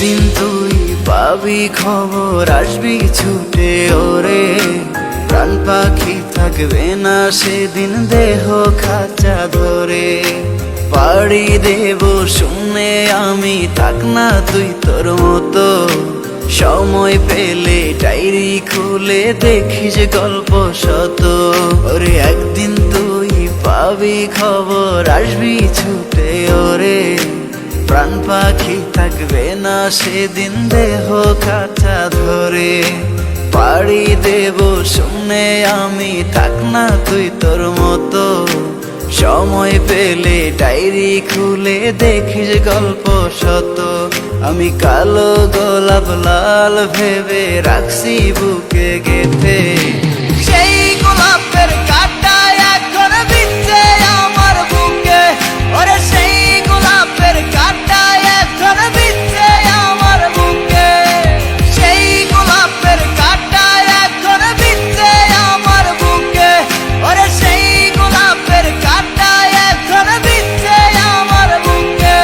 একদিন তুই পাবি খবর, আসবি ছুটে ওরে। প্রাণ পাখি থাকবে না সেদিন দেহ খাঁচা ধরে। পাড়ি দেব শুনে আমি, থাক না তুই তোর মতো। সময় পেলে ডায়েরি খুলে দেখিস গল্প শত। ওরে একদিন তুই পাবি খবর, আসবি ছুটে ওরে। প্রাণ পাখি থাকবে না সেদিন দেহ খাঁচা ধরে। পাড়ি দেব শুনে আমি, থাক না তুই তোর মতো। সময় পেলে ডায়েরি খুলে দেখিস গল্প শত। আমি কালো গোলাপ লাল ভেবে রাখছি বুকে গেঁথে। সেই গোলাপের কাঁটা এখন বিচ্ছে আমার বুকে। ওরে সেই গোলাপের কাঁটা এখন বিচ্ছে আমার বুকে। সেই গোলাপের কাঁটা এখন বিচ্ছে আমার বুকে। ওরে সেই গোলাপের কাঁটা এখন বিচ্ছে আমার বুকে।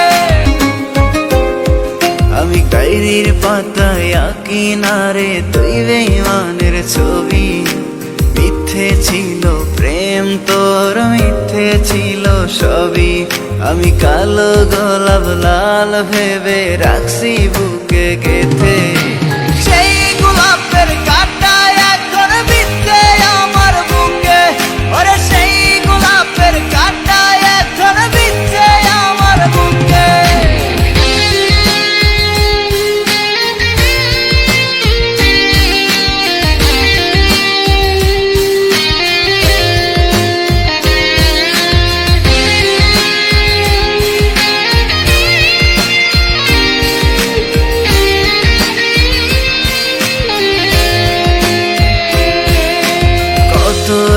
আমি ডায়েরির পাতায় আঁকি না রে তুই বেঈমানের ছবি। মিথ্যে ছিল প্রেম তোর, মিথ্যে ছিল সবই। আমি কালো গোলাপ লাল ভেবে রাখছি বুকে গেঁথে। সেই গোলাপের কাঁটা এখন বিচ্ছে আমার বুকে। ওরে সেই গোলাপের কাঁটা এখন বিচ্ছে আমার বুকে।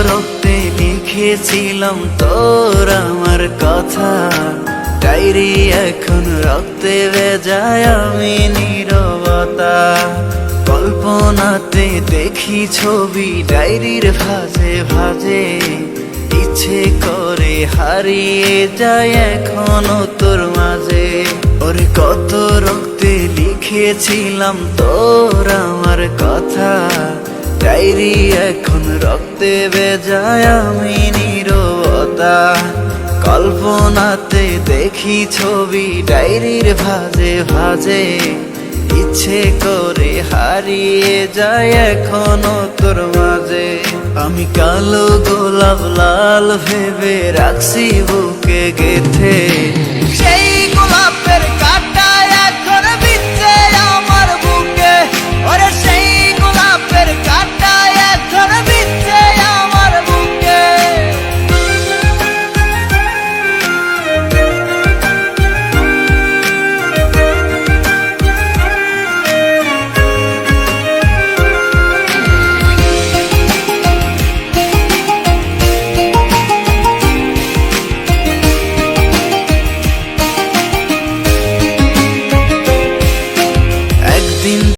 রক্তে লিখেছিলাম তোর আমার কথা। ডায়েরি এখন রক্তে ভেজায় আমি নীরবতা। কল্পনাতে দেখি ছবি ডায়েরির ভাঁজে ভাঁজে। ইচ্ছে করে হারিয়ে যায় এখনো তোর মাঝে। ওরে কত রক্তে লিখেছিলাম তোর আমার কথা। ডায়েরি এখন রক্তে ভেজায় আমি নীরবতা। কল্পনাতে দেখি ছবি ডায়েরির ভাঁজে ভাঁজে। ইচ্ছে করে হারিয়ে যায় এখনো তোর মাঝে। আমি কালো গোলাপ লাল ভেবে রাখছি বুকে গেঁথে। সেই